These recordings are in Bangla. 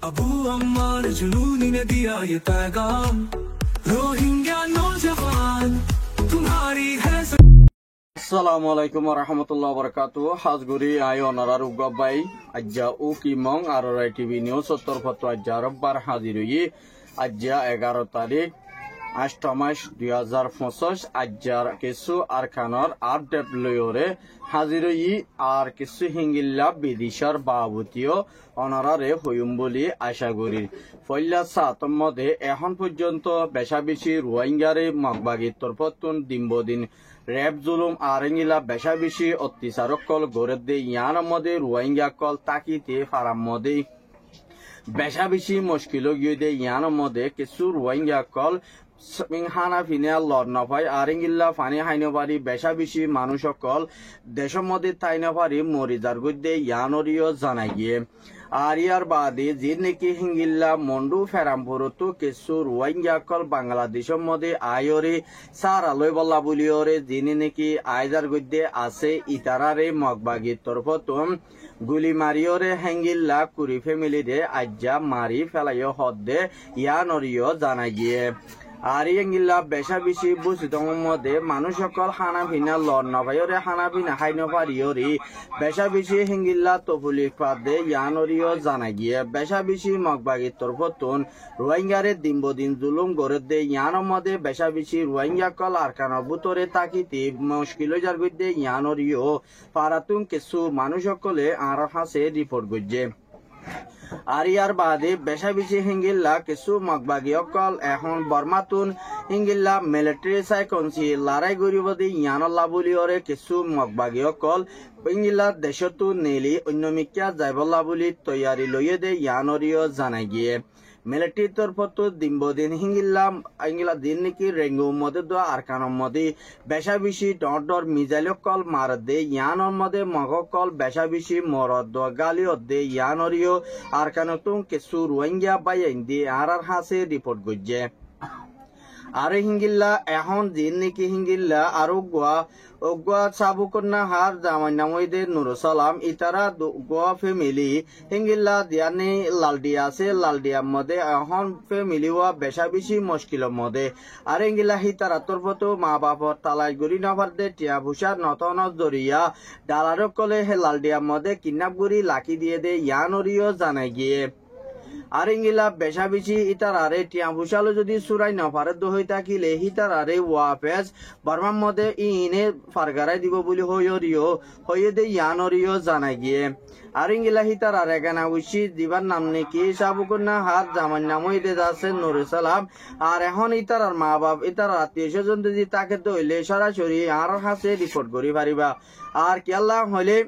अबू अम्मार जुनूनी ने दिया ये पैगाम, रोहिंग्या नौजवान तुम्हारी है। আসসালামু আলাইকুম রহমতুল্লাহ বরকাতু হাজগুড়ি আই অনারার উগাবাই আজ্জা ও কিমং আর টিভি নিউজ উত্তর ফটো আজ্জা রব্বার হাজির হই আজ্জা 11 তারিখ 8 মাস 2025 আজ্জার কিছু আরকানর আপডেট লয়রে হাজির হই আর কিছু হিঙ্গিল্লা বিদিশার বাবুতিও অনারারে হইম বলি আশা করি। ফইলা সাতম মধ্যে এখন পর্যন্ত বেশা বেশি রোহিঙ্গারে মগবাগির তরফতুন দিনবদিন রেপ জুলুম আরেঙ্গিলা বেশা বেশি অত্যাচারক কল গড়ে দে ইয়ান মধ্যে রোহিঙ্গা কল তাকিতে ফারাম মধ্যে বেশা বেশি মুশকিল গিয়ে দে ইয়ান মধ্যে কিছু রোহিঙ্গা কল হানা ফিনে লড় নফাই আরেঙ্গিল্লা ফানি হাইন পারি বেশা বেশি মানুষ কল দেশের মধ্যে তাইন পারি মরিদার গদ্দে ইয়ানরিও জানাই গিয়ে। আর ইয়ার বাদে যে নাকি হিঙ্গিল্লা মন্ডু ফেরামপুরতো কিছু রোহিঙ্গা কল বাংলাদেশের মধ্যে আয়রে সারা লই বল্লা বলিওরে যিনি নাকি আয়দার গদ্দে আছে ইতারারে মগবাগির তরফতো গুলি মারিওরে হেঙ্গিল্লা কুরি ফ্যামিলি রে আজ্জা মারি ফেলাইও হদ্দে ইয়ানরিও জানাই গিয়ে। আর ইঙ্গিল্লা বেশা বেশি বুঝিত মধ্যে মানুষ সকল খানা পিনা লড় নভাইরে খানা পিনা খাই নপারিওরি বেশা বেশি হিঙ্গিল্লা তফুলি পাদে ইয়ানরিও জানা গিয়ে। বেশা বেশি মগবাগির তরফতুন রোহিঙ্গারে দিনবদিন জুলুম গড়ে দে ইয়ান মধ্যে বেশা বেশি রোহিঙ্গা কল আরকানোর বুতরে তাকিতে মুশকিল যার গদ্দে ইয়ানরিও পারাতুন কিছু মানুষ সকলে আর হাসে রিপোর্ট করছে। আর ইয়ার বাদে বেশা বেশি হিঙ্গিল্লা কিছু মগবাগী অকল এখন বর্মাতুন হিঙ্গিল্লা মিলিটারি সাইকনসি লড়াই গরিবদি ইয়ানল্লা বলিওরে কিছু মগবাগী অকল হিঙ্গিল্লা দেশতো নেলি অন্যমিকা যাইবল্লা বলি তৈয়ারি লইয়ে দে ইয়ানরিও জানাই গিয়ে। মিলিটারি তরফতো দিনবদিন হিঙ্গিল্লা দিন নাকি রেঙ্গু মধ্যে দোয়া আরকানোর মধ্যে বেশা বেশি ডর মিজাইল কল মার দে ইয়ানর মধ্যে মগ কল বেশা বেশি মরদ দোয়া গালি দে ইয়ানরিও আরকানতুন কিছু রোহিঙ্গা বাইন দিয়ে আর হাসে রিপোর্ট করছে। আর হিঙ্গিল্লা এখন দিন নাকি হিঙ্গিল্লা আর গোয়া সাবুকন্যা হার জামাইনামইদে নুরুসালাম ইতারা গোয়া ফ্যামিলি হিঙ্গিল্লা দিয়ানি লালডিয়া আছে লালডিয়ার মধ্যে এখন ফ্যামিলি হওয়া বেশা বেশি মুশকিলের মধ্যে। আর হিঙ্গিল্লা হিতারা তরফতো মা বাপর তালাই গড়ি নভার দে টিয়া ভুষার নতন জরিয়া ডালারক কলে হে লালডিয়ার মধ্যে কিডন্যাপ গড়ি লাকি দিয়ে দে ইয়ানরিও জানাই গিয়ে। আর ইঙ্গিলা বেশা বেশি ইতারারে টিয়া ভুষালো যদি সুরাই নফারে দই থাকিলে হিতারারে ওয়াফেজ বর্মার মধ্যে ইনে ফারগারাই দিব বলি হইয়ে দে ইয়ানরিও জানাই গিয়ে। আর ইঙ্গিলা হিতারারে গানা উশি দিবার নাম নাকি সাবুকন্যা হাত জামান নামই দে যাচ্ছে নুরুসালাম। আর এখন ইতারার মা বাপ ইতার আত্মীয় স্বজন যদি তাকে দইলে সরাসরি আর হাসে রিপোর্ট করি পারিবা। আর কেল্লা হইলে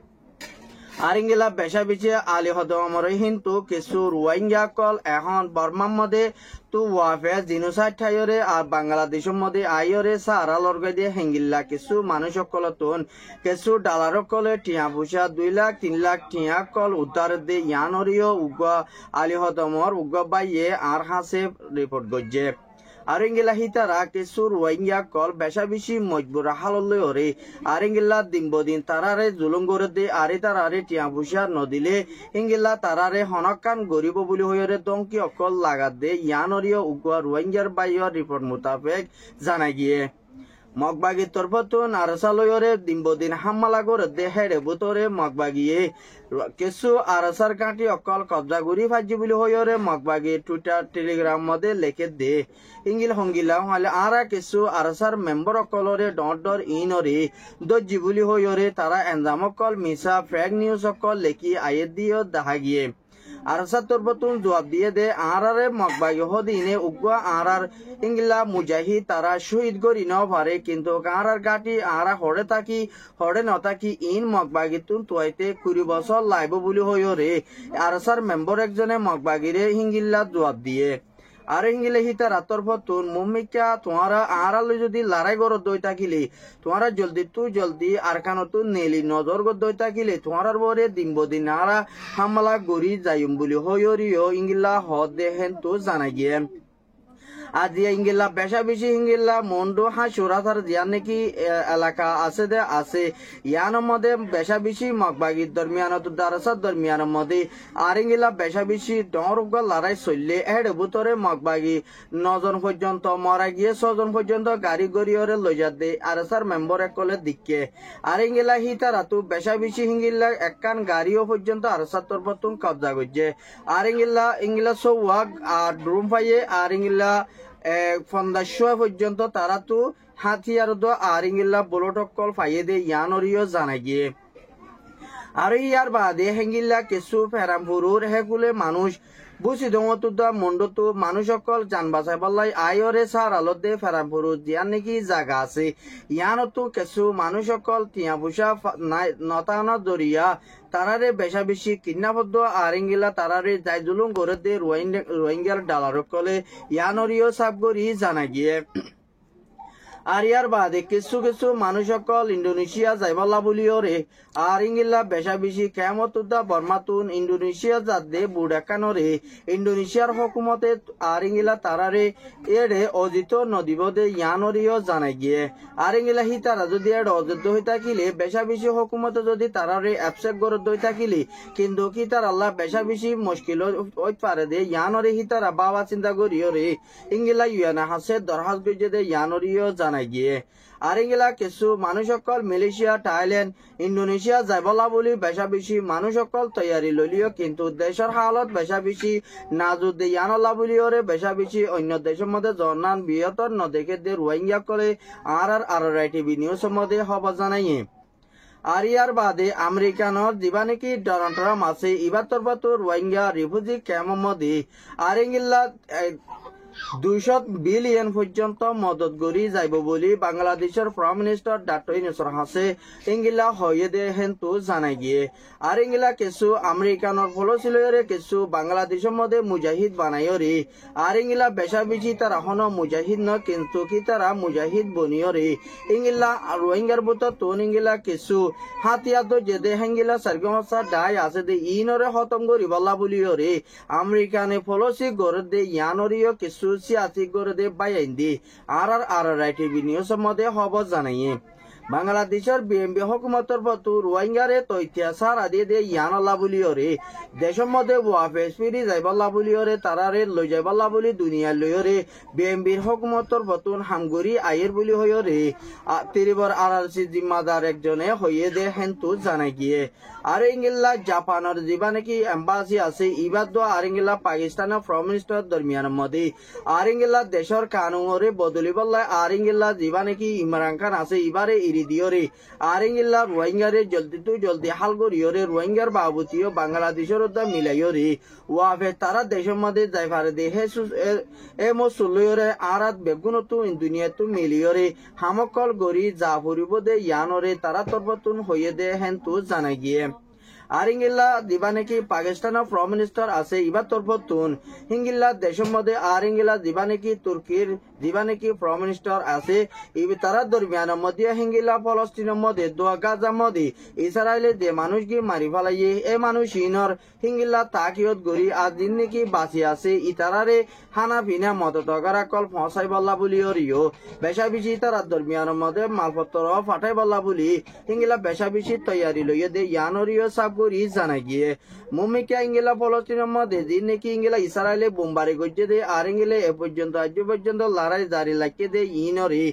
আরিঙ্গিলা বেশা বেশি আলি হদমরে কিন্তু কিছু রোহিঙ্গা কল এখন বর্মার মধ্যে তো ওয়াফেজ জিনোসাইড ঠাইরে আর বাংলাদেশের মধ্যে আইরে সারা লড়গাই দিয়ে হেঙ্গিল্লা কিছু মানুষ সকলতুন কিছু ডালার কলে টিয়া পয়সা 2 লাখ 3 লাখ টিয়া কল উদ্ধার দে ইয়ানরিও উগা আলি হদমর উগা বাইয়ে আর হাসে রিপোর্ট করছে। আর ইঙ্গিলা হিতারা কিছু রোহিঙ্গা কল বেশা বেশি মজবুর হাললে ওরে আর ইঙ্গিল্লা দিনবদিন তারারে জুলুম করে দে আরে তারারে টিয়া পয়সা নদিলে ইঙ্গিল্লা তারারে হনকান গরিব বলি হইরে দঙ্কি অকল লাগা দে ইয়ানরিও উগুয়া রোহিঙ্গার বাইয়ের রিপোর্ট মোতাবেক জানা গিয়ে। মগবাগির তরফতুন আরসালয়রে দিনবদিন হামলা করে দে হেড়ে বুতরে মগবাগিয়ে কিছু আরসার কাঁটি অকল কবজা গুড়ি ভাজি বলি হইরে মগবাগির টুইটার টেলিগ্রাম মধ্যে লেখে দে ইঙ্গিল হঙ্গিলা হলে আরা কিছু আরসার মেম্বর অকলরে ডর ইনরে দর্জি বলি হইরে তারা এনজাম অকল মিসা ফেক নিউজ অকল লেখি আয়ে দিও দেখা গিয়ে। আরসা তরফতুন জবাব দিয়ে দে আরারে মগবাগি হদিনে উগুয়া আরার ইংলা মুজাহি তারা শহীদ করি ন পারে কিন্তু আরার গাটি আরা হড়ে নতাকি ইন মগবাগিতুন তোয়াইতে 20 বছর লাইব বলি হইরে আরসার মেম্বর একজনে মগবাগিরে হিঙ্গিল্লা জবাব দিয়ে। আর হিঙ্গিলে হিতারা তরফতুন মুমিকা তোমারা আড়ালে যদি লড়াই গর দই থাকিলে তোমারা জলদি আরকানতুন নেলি নজর গর দই থাকিলে তোমার বরে দিনবদিন আরা হামলা গড়ি যাইম বলি হইরিও ইঙ্গিলা হদ দেহেন তো জানা গিয়ে। আর দিয়া ইঙ্গিল্লা বেশা বেশি হিঙ্গিল্লা মন্ডু হাসুরাথার জিয়ান নাকি এলাকা আছে দে আছে ইয়ানোর মধ্যে বেশা বেশি মগবাগির দরমিয়ানত দারাসার দরমিয়ানোর মধ্যে আর ইঙ্গিল্লা বেশা বেশি ডরগ লড়াই চললে এর ভিতরে মগবাগি 9 জন পর্যন্ত মারা গিয়ে 6 জন পর্যন্ত গাড়ি গড়িয়রে লই যাতে আর স্যার মেম্বার একলে দিকে আর ইঙ্গিল্লা হিতারাতু বেশা বেশি হিঙ্গিল্লা একখান গাড়িও পর্যন্ত আর স্যার তরফতুন কবজা করছে আর ইঙ্গিল্লা সৌয়াগ আর ড্রুম পাইয়ে আর ইঙ্গিল্লা 1500 পর্যন্ত তারা তো হাতিয়ার দো আর ইঙ্গিল্লা বুলেটকল পাইয়ে দে ইয়ানরিও জানা গিয়ে আর ইয়ার বাদে হেঙ্গিল্লা কিছু ফেরামপুরুর হেগুলে মানুষ বুঝি দমতুদা মন্ডতো মানুষ সকল যান বাঁচাই পাল্লাই আয়রে সার আলত দে ফেরামপুরু জিয়ান নাকি জায়গা আছে ইয়ানতো কিছু মানুষ সকল টিয়া পুষা নতানা দরিয়া তারারে বেশা বেশি কিডন্যাপদ্দ আরিঙ্গিলা তারারে জাইজুলুম করে দে রোহিঙ্গার ডালার কলে ইয়ানরিও সাবগরি জানা গিয়ে আর ইয়ার বাদে কিছু কিছু মানুষ সকল ইন্দোনেশিয়া যাইবাল্লা বলিও রে আর ইঙ্গিল্লা বেশা বেশি কেমতুদ্দা বর্মাতুন ইন্দোনেশিয়া যাদে বুড়াকানরে ইন্দোনেশিয়ার হকুমতে আর ইঙ্গিলা তারারে এড়ে অজিত নদীবদে ইয়ানরিও জানাই গিয়ে আর ইঙ্গিলা হি তারা যদি এড়ে অযোধ্য হয়ে থাকিলে বেশা বেশি হকুমতে যদি তারারে অ্যাপসেক গরদ হয়ে থাকিলে কিন্তু কি তার আল্লাহ বেশা বেশি মুশকিল ওই পারে দে ইয়ানরে হি তারা বাবা চিন্তা করিও রে ইঙ্গিলা ইউএন হাসে দরহাজ গজে দে ইয়ানরিও জানাই গিয়ে আর ইঙ্গিলা কিছু মানুষ সকল মালয়েশিয়া থাইল্যান্ড ইন্দোনেশিয়া যাইবলা বলি বেশা বেশি মানুষ সকল তৈয়ারি লইলিও কিন্তু দেশের হালত বেশা বেশি নাজুদ ইয়ানলা বলিও রে বেশা বেশি অন্য দেশের মধ্যে জনান বৃহত্তর নদেখে দে রোহিঙ্গা করে আর টিভি নিউজের মধ্যে খবর জানাইয়ে আর ইয়ার বাদে আমেরিকানোর দিবা নাকি ডোনাল্ড ট্রাম্প আছে ইবার তরফতো রোহিঙ্গা রিফিউজি ক্যাম্পের মধ্যে আর ইঙ্গিল্লা 200 বিলিয়ন পর্যন্ত মদত করি যাইব বলি বাংলাদেশের প্রাইম মিনিস্টার ডক্টর ইউনূস হাসে ইঙ্গিলা হয়ে দে হেন্তু জানাই গিয়ে আর ইঙ্গিলা কিছু আমেরিকানোর ফলছিলরে কিছু বাংলাদেশের মধ্যে মুজাহিদ বানাইও রে আর ইঙ্গিলা বেশা বেশি তারা হন মুজাহিদ ন কিন্তু কি তারা মুজাহিদ বনিও রে ইঙ্গিলা রোহিঙ্গার বুতর তোন ইঙ্গিলা কিছু হাতিয়ার তো যেদে হেঙ্গিলা সার্গমসা ডাই আছে দে ইনরে খতম করি বলা বলিও রে আমেরিকানে ফলসি গড় দে ইয়ানরিও কিছু সিয়াসি করে দে বাইন দি আর টিভি নিউজের মধ্যে খবর জানাইয়ে বাংলাদেশের বিএমপি হকুমতর পতু রোহিঙ্গারে তৈত্যাচার আদি দে ইয়ানলা বলিও রে দেশের মধ্যে ওয়াফেস ফিরি যাইবাল্লা বলিও রে তারারে লই যাইবাল্লা বলি দুনিয়া লইও রে বিএমপির হকুমতর পতুন হামগুরি আয়ের বলি হইও রে তিরিবর আরআরসি জিম্মাদার একজনে হইয়ে দে হেন্তু জানাই গিয়ে আর ইঙ্গিল্লা জাপানের যিবা নাকি এম্বাসি আছে ইবাদ আর ইঙ্গিল্লা পাকিস্তানের প্রাইম মিনিস্টার দরমিয়ানের মধ্যে আর ইঙ্গিল্লা দেশের কানুনরে বদলি বললে আর ইঙ্গিল্লা যিবা নাকি ইমরান খান আছে ইবারে দিওরে আর ইঙ্গিল্লা রোহিঙ্গারে জলদি হাল করিও রে রোহিঙ্গার বাবুতিও বাংলাদেশের মিলাইও রে ওয়াফে তারা দেশের মধ্যে যাই পারে দে এ মসুলিও রে আর বেগুনতো দুনিয়াতো মিলিও রে হামকল গরি যা ফুরিব দে ইয়ানরে তারা তরবতুন হইয়ে দে হেন্তু জানাই গিয়ে আর ইঙ্গিল্লা দিবা নাকি পাকিস্তানের প্রাইম মিনিস্টার আছে ইবার তরফতুন হিঙ্গিল্লা দেশের মধ্যে আর ইঙ্গিল্লা দিবা নাকি তুর্কির দিবা নাকি প্রাইম মিনিস্টার আছে তারা দরমিয়ানের মধ্যে হিঙ্গিল্লা ফলস্তিনের মধ্যে দোয়া গাজার মধ্যে ইসরায়েলে যে মানুষ গিয়ে মারি ফেলাইয়ে এ মানুষ ইনর হিঙ্গিল্লা তাকিয়ত গড়ি আর দিন নাকি বাঁচি আছে ইতারারে হানা পিনা মদতগারা কল ফসাই বল্লা বলি রিও বেশা বেশি তারা দরমিয়ানের মধ্যে মালপত্র ফাটাই বল্লা বলি হিঙ্গিল্লা বেশা বেশি তৈয়ারি লইয়ে দে ইয়ানরিও সাব করি জানা গিয়ে মুমিকা ইঙ্গিলা ফলস্তিনের মধ্যে দিন নাকি ইঙ্গিলা ইসরায়েলে বোমবারি করছে দে আর ইঙ্গিলে এ পর্যন্ত আজ পর্যন্ত লড়াই জারি লাগিয়ে দে ইনরে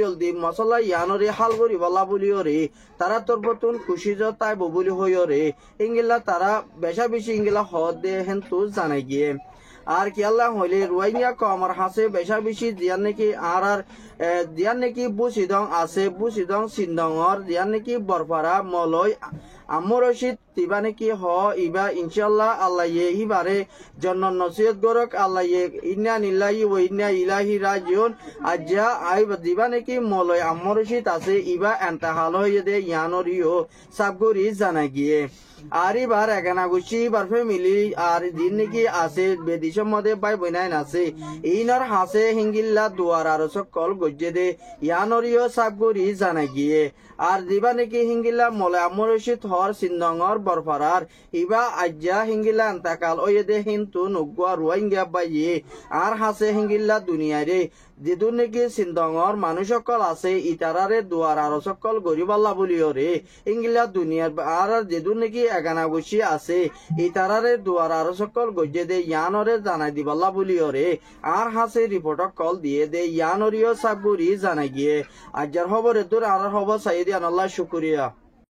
জলদি মশলা ইয়ানরে হাল করি বলা বলিও রে তারা তরবতুন খুশি তাই বলি হইও রে ইঙ্গিলা তারা বেশা বেশি ইঙ্গিলা হদ দে হেন্তু জানাই গিয়ে আর কি আল্লাহ হইলে রোহিঙ্গা কমর হাসে বেশা বেশি দিয়ান নাকি আর দিয়ান নাকি বুসিদং আছে বুসিদং সিন্দংর দিয়ান নাকি বরফারা মলয় আমর রশিদ তিবা নাকি হ ইবা ইনশাল্লাহ আল্লাহ ইবারে জন্য নসিহত গরক আল্লাহ ইন্না নিল্লাহি ওয়া ইন্না ইলাইহি রাজিউন আজ্জা আই দিবা নাকি মলয় আমর রশিদ আছে ইবা এন্তাহাল হয়ে দে ইয়ানরিও সাবগরি জানা গিয়ে আর এবার একানা গুছি বারফে মিলি আর দিন নাকি আছে বেদিশের মধ্যে বাই বইনাইন আছে ইনর হাসে হিঙ্গিল্লা দুয়ার আর সকল গজ্জে দে ইয়ানরিও সাবগরি জানা গিয়ে আর দিবা নাকি হিঙ্গিল্লা মলে আমর রশিদ হর সিন্দংর বরফারার ইবা আজ্জা হিঙ্গিলা তাকাল ওয়েদে হিন্তু নুগুয়া রোহিঙ্গা বাইয়ে আর হাসে হিঙ্গিল্লা দুনিয়ারে যেদুর নাকি সিন্দঙর মানুষ সকল আছে ইতারারে দুয়ার আরো সকল গরিবাল্লা বলিও রে ইঙ্গিলা দুনিয়ার আর যেদুর নাকি এগানা বসি আছে ইতারারে দুয়ার আরো সকল গজে দে ইয়ানরে জানাই দিবাল্লা বলিও রে আর হাসে রিপোর্ট কল দিয়ে দে ইয়ানরিও সাবুরি জানাই গিয়ে আজ্জার খবরে তোর আর খবর সাইদি আনাল্লাহ শুকুরিয়া।